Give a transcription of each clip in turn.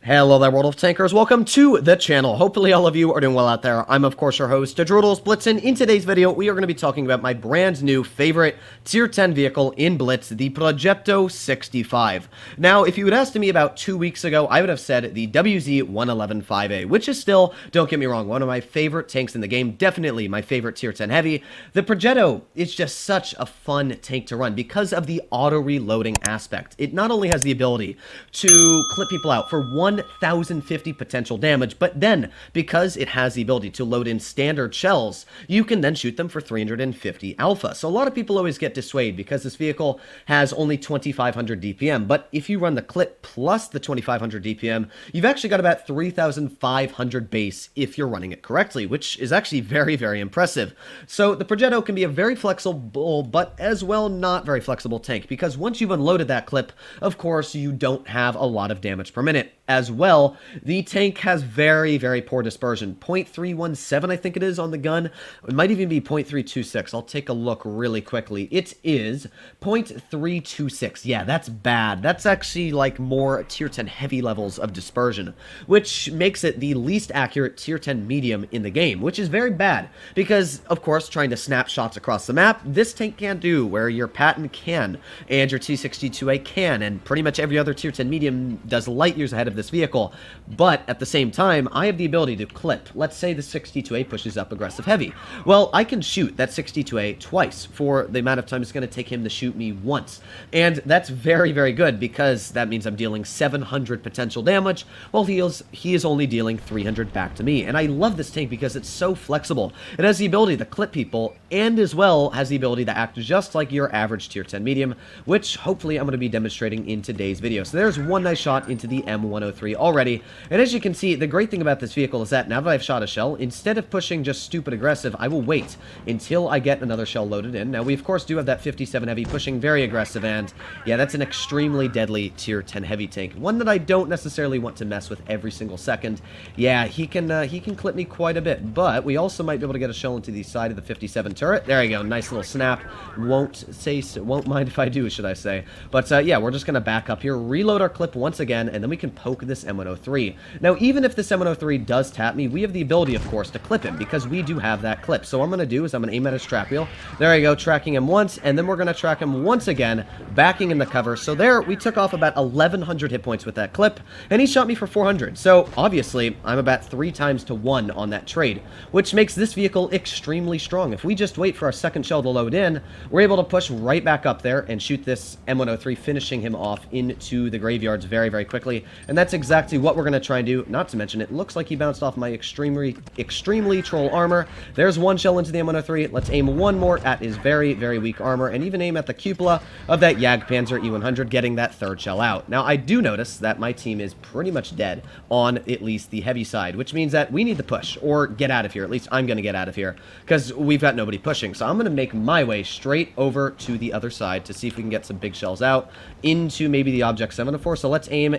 Hello there, World of Tankers. Welcome to the channel. Hopefully all of you are doing well out there. I'm, of course, your host, Tanks Blitz, and in today's video, we are going to be talking about my brand new favorite Tier 10 vehicle in Blitz, the Progetto 65. Now, if you had asked me about 2 weeks ago, I would have said the WZ-111-5A, which is still, don't get me wrong, one of my favorite tanks in the game, definitely my favorite Tier 10 heavy. The Progetto is just such a fun tank to run because of the auto-reloading aspect. It not only has the ability to clip people out for 1,050 potential damage, but then, because it has the ability to load in standard shells, you can then shoot them for 350 alpha. So a lot of people always get dissuaded because this vehicle has only 2,500 DPM, but if you run the clip plus the 2,500 DPM, you've actually got about 3,500 base if you're running it correctly, which is actually very, very impressive. So the Progetto can be a very flexible, but as well not very flexible tank, because once you've unloaded that clip, of course, you don't have a lot of damage per minute. As well, the tank has very, very poor dispersion. 0.317, I think it is, on the gun. It might even be 0.326. I'll take a look really quickly. It is 0.326. Yeah, that's bad. That's actually like more Tier 10 heavy levels of dispersion, which makes it the least accurate Tier 10 medium in the game, which is very bad because, of course, trying to snap shots across the map, this tank can't do, where your Patton can, and your T62A can, and pretty much every other Tier 10 medium does light years ahead of this vehicle. But at the same time, I have the ability to clip. Let's say the 62A pushes up aggressive heavy. Well, I can shoot that 62A twice for the amount of time it's going to take him to shoot me once. And that's very, very good because that means I'm dealing 700 potential damage while he is only dealing 300 back to me. And I love this tank because it's so flexible. It has the ability to clip people and as well has the ability to act just like your average Tier 10 medium, which hopefully I'm going to be demonstrating in today's video. So there's one nice shot into the M103 already, and as you can see, the great thing about this vehicle is that now that I've shot a shell, instead of pushing just stupid aggressive, I will wait until I get another shell loaded in. Now we of course do have that 57 heavy pushing very aggressive, and yeah, that's an extremely deadly Tier 10 heavy tank, one that I don't necessarily want to mess with every single second. Yeah, he can clip me quite a bit, but we also might be able to get a shell into the side of the 57 turret. There you go, nice little snap. Won't mind if I do, should I say. But yeah, we're just gonna back up here, reload our clip once again, and then we can poke this M103. Now, even if this M103 does tap me, we have the ability, of course, to clip him, because we do have that clip. So what I'm going to do is I'm going to aim at his trap wheel. There you go, tracking him once, and then we're going to track him once again, backing in the cover. So there, we took off about 1,100 hit points with that clip, and he shot me for 400. So, obviously, I'm about 3 times to 1 on that trade, which makes this vehicle extremely strong. If we just wait for our second shell to load in, we're able to push right back up there and shoot this M103, finishing him off into the graveyards very, very quickly. And that's exactly what we're going to try and do. Not to mention, it looks like he bounced off my extremely troll armor. There's one shell into the M103. Let's aim one more at his very, very weak armor, and even aim at the cupola of that Jagdpanzer E100, getting that third shell out. Now, I do notice that my team is pretty much dead on at least the heavy side, which means that we need to push, or get out of here. At least I'm going to get out of here, because we've got nobody pushing. So I'm going to make my way straight over to the other side to see if we can get some big shells out into maybe the Object 704. So let's aim.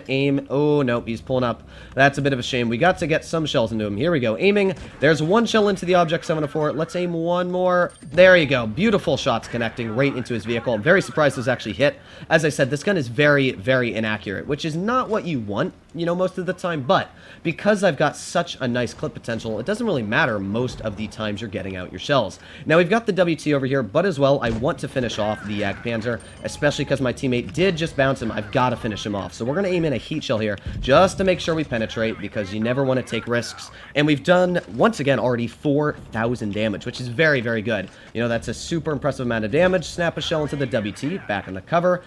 Oh, no, he's pulling up. That's a bit of a shame. We got to get some shells into him. Here we go. Aiming. There's one shell into the Object 704. Let's aim one more. There you go. Beautiful shots connecting right into his vehicle. I'm very surprised this actually hit. As I said, this gun is very, very inaccurate, which is not what you want, you know, most of the time, but because I've got such a nice clip potential, it doesn't really matter most of the times you're getting out your shells. Now, we've got the WT over here, but as well, I want to finish off the Jagdpanzer, especially because my teammate did just bounce him. I've got to finish him off. So we're going to aim in a heat shell here, just to make sure we penetrate, because you never want to take risks. And we've done, once again, already 4,000 damage, which is very, very good. You know, that's a super impressive amount of damage. Snap a shell into the WT, back in the cover.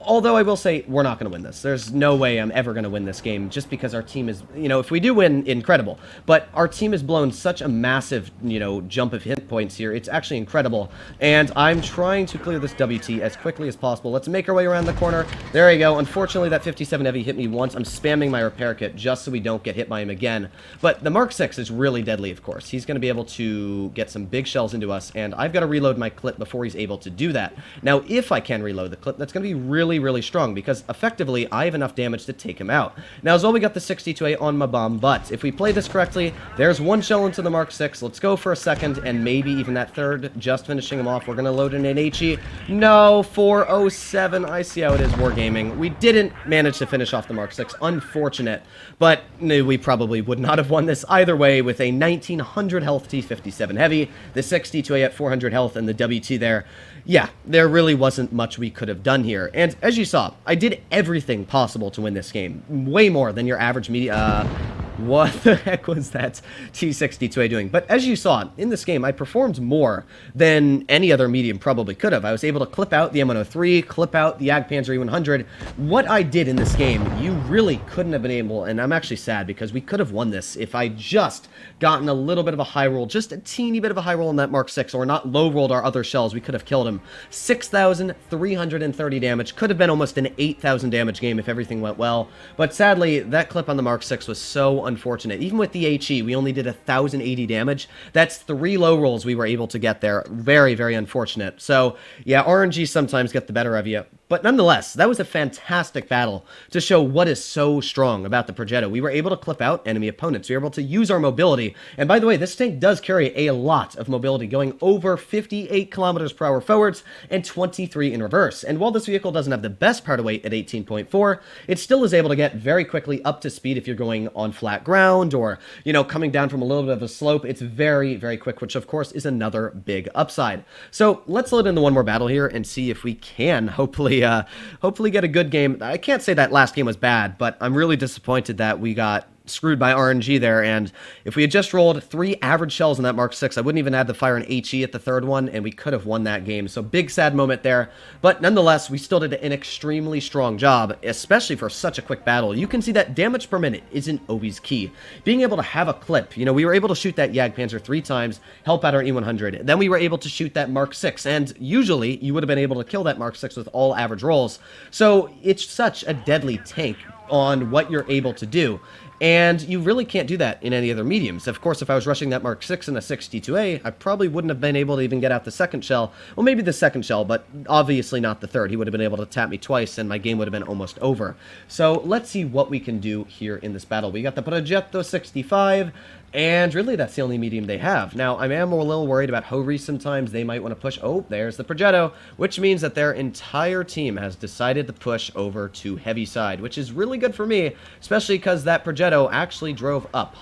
Although I will say, we're not going to win this. There's no way I'm ever going to win this game, just because our team is, you know, if we do win, incredible. But our team has blown such a massive, you know, jump of hit points here. It's actually incredible. And I'm trying to clear this WT as quickly as possible. Let's make our way around the corner. There you go. Unfortunately, that 57 heavy hit me once. I'm spamming my repair kit just so we don't get hit by him again. But the Mark 6 is really deadly, of course. He's going to be able to get some big shells into us, and I've got to reload my clip before he's able to do that. Now, if I can reload the clip, that's going to be really, really strong, because effectively, I have enough damage to take him out. Now, as well, we got the 62A on my bomb, but if we play this correctly, there's one shell into the Mark 6. Let's go for a second, and maybe even that third, just finishing him off. We're going to load in an HE. No, 407. I see how it is, Wargaming. We didn't manage to finish off the Mark 6. Unfortunate. But no, we probably would not have won this either way with a 1900 health T57 Heavy, the 62A at 400 health, and the WT there. Yeah, there really wasn't much we could have done here. And as you saw, I did everything possible to win this game. Way more than your average media... What the heck was that T62A doing? But as you saw, in this game, I performed more than any other medium probably could have. I was able to clip out the M103, clip out the Jagdpanzer E100. What I did in this game, you really couldn't have been able, and I'm actually sad because we could have won this if I just gotten a little bit of a high roll, just a teeny bit of a high roll in that Mark 6, or not low rolled our other shells. We could have killed him. 6,330 damage. Could have been almost an 8,000 damage game if everything went well. But sadly, that clip on the Mark 6 was so unfortunate. Even with the HE, we only did 1,080 damage. That's 3 low rolls we were able to get there. Very, very unfortunate. So, yeah, RNG sometimes get the better of you. But nonetheless, that was a fantastic battle to show what is so strong about the Progetto. We were able to clip out enemy opponents. We were able to use our mobility. And by the way, this tank does carry a lot of mobility, going over 58 kilometers per hour forwards and 23 in reverse. And while this vehicle doesn't have the best power to weight at 18.4, it still is able to get very quickly up to speed if you're going on flat ground or, you know, coming down from a little bit of a slope. It's very, very quick, which of course is another big upside. So let's load into one more battle here and see if we can hopefully get a good game. I can't say that last game was bad, but I'm really disappointed that we got screwed by RNG there, and if we had just rolled 3 average shells in that Mark 6, I wouldn't even have to fire an HE at the third one, and we could have won that game. So big sad moment there, but nonetheless, we still did an extremely strong job, especially for such a quick battle. You can see that damage per minute isn't always key. Being able to have a clip, you know, we were able to shoot that Jagdpanzer 3 times, help out our E100, then we were able to shoot that Mark 6, and usually you would have been able to kill that Mark 6 with all average rolls. So it's such a deadly tank on what you're able to do. And you really can't do that in any other mediums. Of course, if I was rushing that Mark 6 in a 62A, I probably wouldn't have been able to even get out the second shell. Well, maybe the second shell, but obviously not the third. He would have been able to tap me twice, and my game would have been almost over. So let's see what we can do here in this battle. We got the Progetto 65, and really that's the only medium they have. Now, I am a little worried about Hori sometimes. They might want to push. Oh, there's the Progetto, which means that their entire team has decided to push over to heavy side, which is really good for me, especially because that Progetto actually drove up,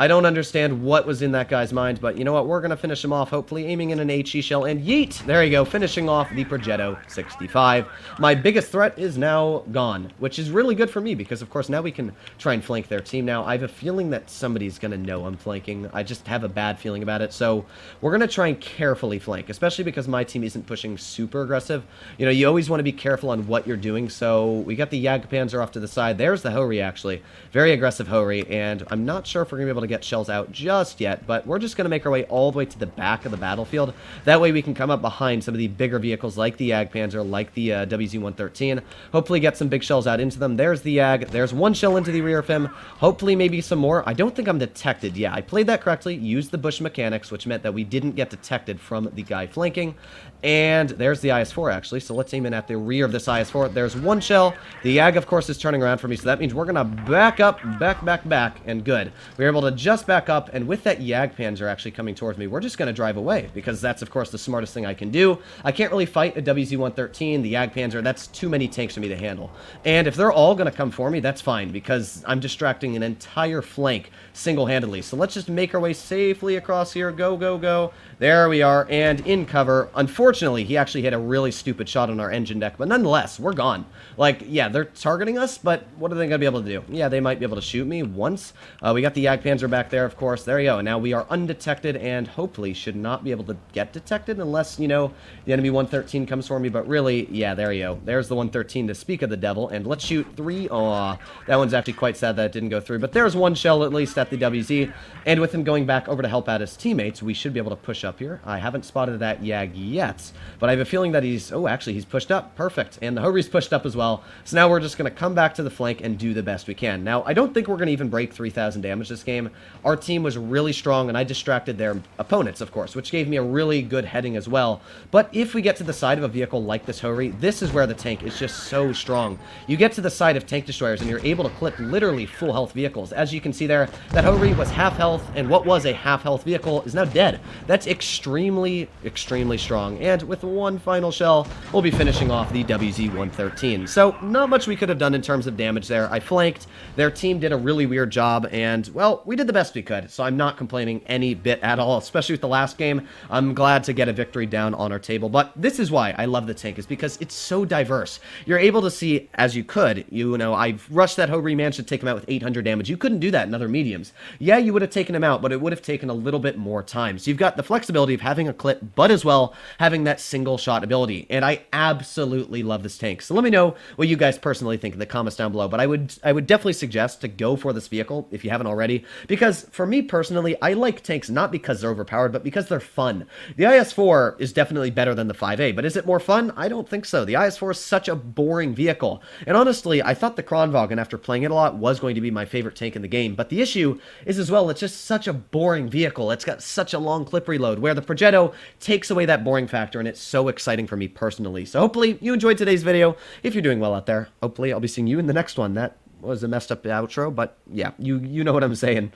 I don't understand what was in that guy's mind, but you know what? We're going to finish him off, hopefully aiming in an HE shell, and yeet! There you go, finishing off the Progetto 65. My biggest threat is now gone, which is really good for me, because of course now we can try and flank their team. Now, I have a feeling that somebody's going to know I'm flanking. I just have a bad feeling about it, so we're going to try and carefully flank, especially because my team isn't pushing super aggressive. You know, you always want to be careful on what you're doing, so we got the Jagdpanzer off to the side. There's the Hori, actually. Very aggressive Hori, and I'm not sure if we're going to be able to get shells out just yet, but we're just going to make our way all the way to the back of the battlefield. That way we can come up behind some of the bigger vehicles like the Jagdpanzer, like the WZ-113. Hopefully get some big shells out into them. There's the Jag. There's one shell into the rear of him. Hopefully maybe some more. I don't think I'm detected. Yeah, I played that correctly, used the bush mechanics, which meant that we didn't get detected from the guy flanking. And there's the IS-4, actually, so let's aim in at the rear of this IS-4. There's one shell. The Jag, of course, is turning around for me, so that means we're going to back up, back, and good. We were able to just back up, and with that Jagdpanzer actually coming towards me, we're just going to drive away, because that's, of course, the smartest thing I can do. I can't really fight a WZ-113, the Jagdpanzer. That's too many tanks for me to handle. And if they're all going to come for me, that's fine, because I'm distracting an entire flank single-handedly. So let's just make our way safely across here. Go, go, go. There we are, and in cover. Unfortunately, he actually hit a really stupid shot on our engine deck, but nonetheless, we're gone. Like, yeah, they're targeting us, but what are they going to be able to do? Yeah, they might be able to shoot me once. We got the Jagdpanzer back there, of course. There you go. Now we are undetected and hopefully should not be able to get detected unless, you know, the enemy 113 comes for me, but really, yeah, there you go. There's the 113 to speak of the devil, and let's shoot 3. Aw, that one's actually quite sad that it didn't go through, but there's one shell at least at the WZ. see. And with him going back over to help out his teammates, we should be able to push up here. I haven't spotted that Yag yet, but I have a feeling that he's... Oh, actually, he's pushed up. Perfect. And the Hogry's pushed up as well. So now we're just going to come back to the flank and do the best we can. Now, I don't think we're going to even break 3,000 damage this game. Our team was really strong, and I distracted their opponents, of course, which gave me a really good heading as well. But if we get to the side of a vehicle like this Hogry, this is where the tank is just so strong. You get to the side of tank destroyers, and you're able to clip literally full health vehicles. As you can see there, that Hogry was half health, and what was a half health vehicle is now dead. That's extremely, extremely strong. And with one final shell, we'll be finishing off the WZ-113. So, not much we could have done in terms of damage there. I flanked, their team did a really weird job, and, well, we did the best we could, so I'm not complaining any bit at all, especially with the last game. I'm glad to get a victory down on our table, but this is why I love the tank, is because it's so diverse. You're able to see, as you could, I've rushed that Hogry, managed to take him out with 800 damage. You couldn't do that in other mediums. Yeah, you would have taken him out, but it would have taken a little bit more time. So you've got the flexibility of having a clip, but as well, having that single shot ability, and I absolutely love this tank. So let me know what you guys personally think in the comments down below, but I would definitely suggest to go for this vehicle if you haven't already, because for me personally, I like tanks not because they're overpowered, but because they're fun. The IS-4 is definitely better than the 5A, but is it more fun? I don't think so. The IS-4 is such a boring vehicle, and honestly, I thought the Kronwagen, after playing it a lot, was going to be my favorite tank in the game, but the issue is as well, it's just such a boring vehicle. It's got such a long clip reload, where the Progetto takes away that boring factor, and it's so exciting for me personally. So hopefully you enjoyed today's video. If you're doing well out there, hopefully I'll be seeing you in the next one. That was a messed up outro, but yeah, you know what I'm saying.